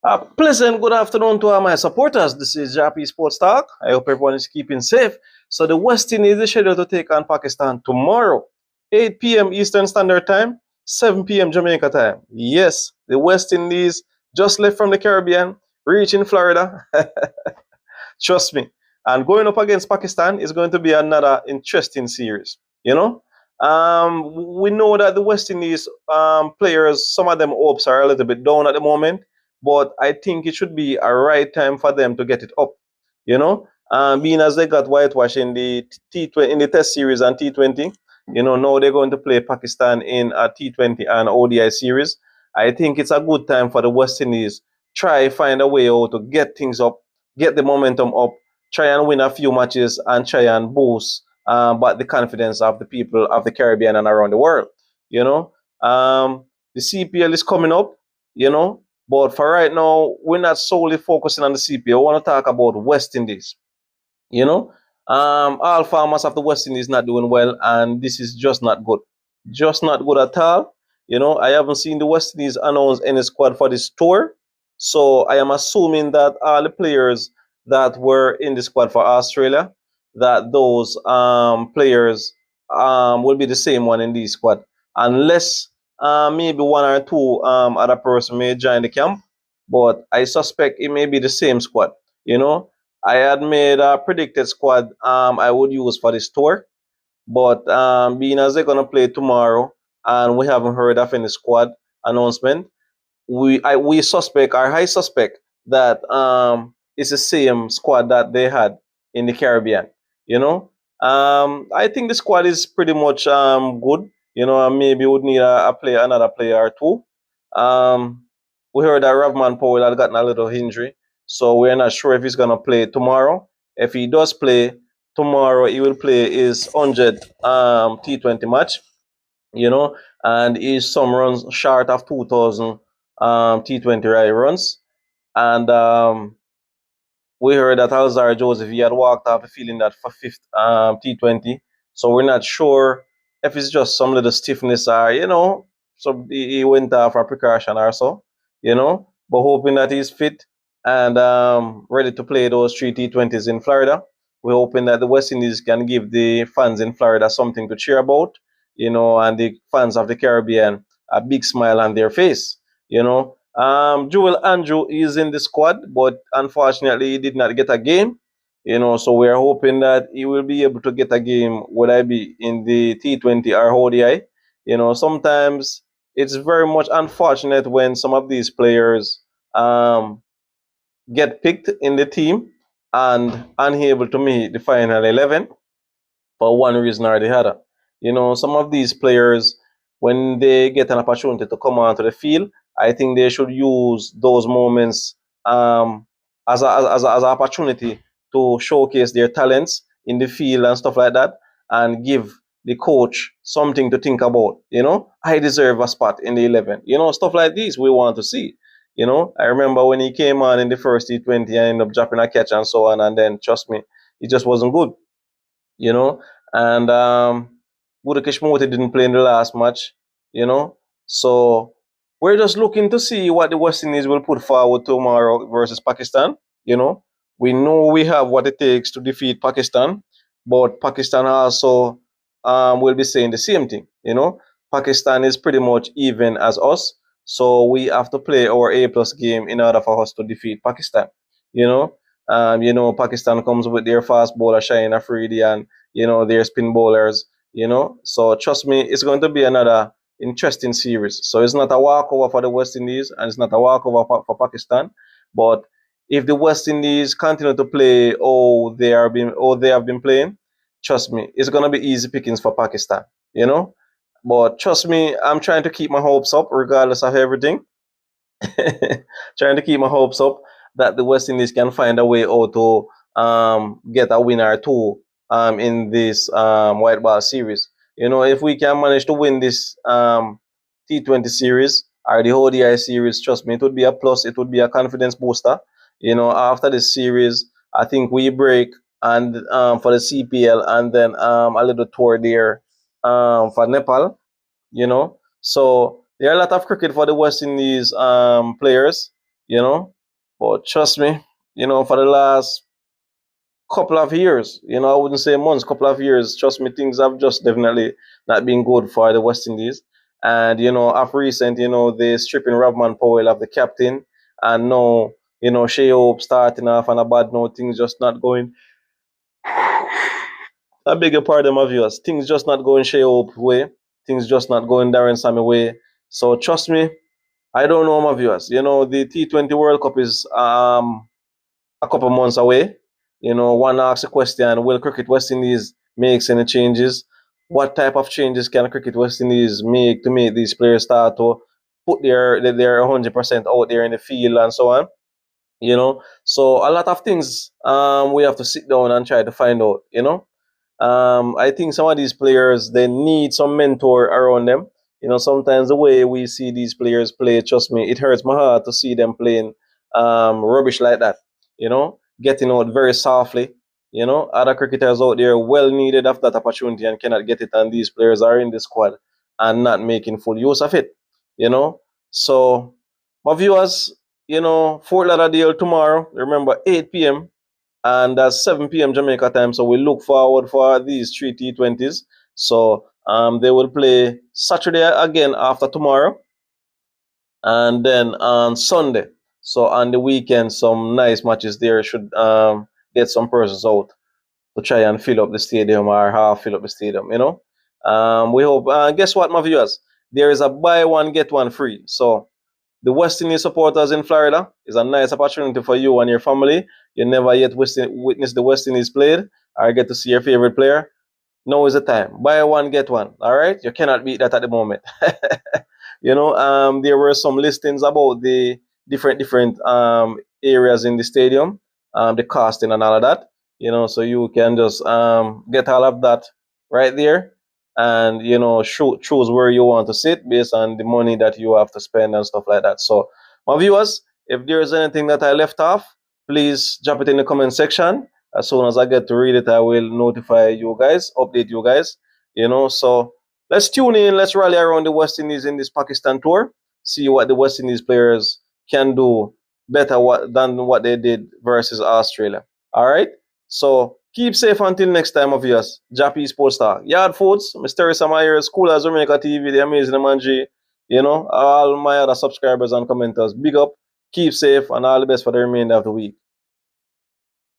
A pleasant good afternoon to all my supporters. This is Jah-P Sports Talk. I hope everyone is keeping safe. So the West Indies is scheduled to take on Pakistan tomorrow, 8 p.m. Eastern Standard Time, 7 p.m. Jamaica time. Yes, the West Indies just left from the Caribbean, reaching Florida. Trust me. And going up against Pakistan is going to be another interesting series. You know, we know that the West Indies players, some of them hopes are a little bit down at the moment, but I think it should be a right time for them to get it up. You know, being as they got whitewashed in the T20 in the Test series and T20. Now they're going to play Pakistan in a T20 and ODI series. I think it's a good time for the West Indies try find a way out to get things up, get the momentum up, try and win a few matches, and try and boost but the confidence of the people of the Caribbean and around the world. You know, the CPL is coming up. You know, but for right now, we're not solely focusing on the CPL. I want to talk about West Indies. You know, all farmers of the West Indies not doing well, and this is just not good at all. I haven't seen the West Indies announce any squad for this tour, so I am assuming that all the players that were in the squad for Australia, that those players will be the same one in the squad, unless maybe one or two other person may join the camp, but I suspect it may be the same squad. You know, I had made a predicted squad I would use for this tour, but being as they're gonna play tomorrow and we haven't heard of any squad announcement, we suspect our high suspect that it's the same squad that they had in the Caribbean. You know, I think the squad is pretty much good. And maybe would need another player or two. We heard that Ravman Powell had gotten a little injury, so we're not sure if he's gonna play tomorrow. If he does play tomorrow, he will play his 100 T20 match. And he's some runs short of 2,000 T20 runs. And we heard that Alzar Joseph, he had walked off the feeling that for fifth T20. So we're not sure if it's just some little stiffness or, so he went off for precaution or so, but hoping that he's fit and ready to play those three T20s in Florida. We're hoping that the West Indies can give the fans in Florida something to cheer about, and the fans of the Caribbean a big smile on their face, Joel Andrew is in the squad, but unfortunately he did not get a game. So we're hoping that he will be able to get a game, would I be in the T20 or ODI. Sometimes it's very much unfortunate when some of these players get picked in the team and unable to meet the final 11 for one reason or the other. Some of these players, when they get an opportunity to come onto the field, I think they should use those moments as an opportunity to showcase their talents in the field and stuff like that, and give the coach something to think about. I deserve a spot in the 11. Stuff like this we want to see. I remember when he came on in the first T20 and ended up dropping a catch and so on, and then trust me, it just wasn't good. And Budakesh Moti didn't play in the last match, so we're just looking to see what the West Indies will put forward tomorrow versus Pakistan. We know we have what it takes to defeat Pakistan, but Pakistan also will be saying the same thing. Pakistan is pretty much even as us, so we have to play our A+ game in order for us to defeat Pakistan. Pakistan comes with their fast bowler Shaheen Afridi and their spin bowlers. So trust me, it's going to be another interesting series. So it's not a walkover for the West Indies and it's not a walkover for Pakistan. But if the West Indies continue to play they have been playing, trust me, it's gonna be easy pickings for Pakistan. But trust me, I'm trying to keep my hopes up regardless of everything. Trying to keep my hopes up that the West Indies can find a way out to get a win or two in this white ball series. If we can manage to win this T20 series or the ODI series, trust me, it would be a plus. It would be a confidence booster. After this series, I think we break and for the CPL and then a little tour there for Nepal. So there are a lot of cricket for the West Indies players. But trust me, for the last couple of years, I wouldn't say months, couple of years, trust me, things have just definitely not been good for the West Indies. And, of recent, they stripping Robman Powell of the captain. And now, Shea Hope starting off on a bad note, things just not going. I beg your pardon, my viewers. Things just not going Shea Hope way. Things just not going Darren Sammy way. So trust me, I don't know, my viewers. The T20 World Cup is a couple months away. One asks a question, will Cricket West Indies make any changes? What type of changes can Cricket West Indies make to make these players start to put their 100% out there in the field and so on? So a lot of things we have to sit down and try to find out. I think some of these players they need some mentor around them. Sometimes the way we see these players play, trust me, it hurts my heart to see them playing rubbish like that. Getting out very softly. Other cricketers out there well needed of that opportunity and cannot get it, and these players are in the squad and not making full use of it. So my viewers, Fort Lauderdale tomorrow. Remember 8 p.m. and that's 7 p.m. Jamaica time. So we look forward for these three T20s. So they will play Saturday again after tomorrow, and then on Sunday. So on the weekend, some nice matches there should get some persons out to try and fill up the stadium or half fill up the stadium. We hope. Guess what, my viewers? There is a buy one get one free. So the West Indies supporters in Florida is a nice opportunity for you and your family. You never yet witnessed the West Indies played or get to see your favorite player. Now is the time. Buy one, get one. All right? You cannot beat that at the moment. There were some listings about the different areas in the stadium, the costing and all of that. So you can just get all of that right there, and choose where you want to sit based on the money that you have to spend and stuff like that. So, my viewers, if there is anything that I left off, please drop it in the comment section. As soon as I get to read it, I will notify you guys, update you guys. So let's tune in. Let's rally around the West Indies in this Pakistan tour. See what the West Indies players can do better than what they did versus Australia. All right. So keep safe until next time, of yours. Jah-P Sports Talk. Yard Foods, Mr. Samayers, Cool as Jamaica TV, The Amazing Manji. All my other subscribers and commenters. Big up. Keep safe and all the best for the remainder of the week.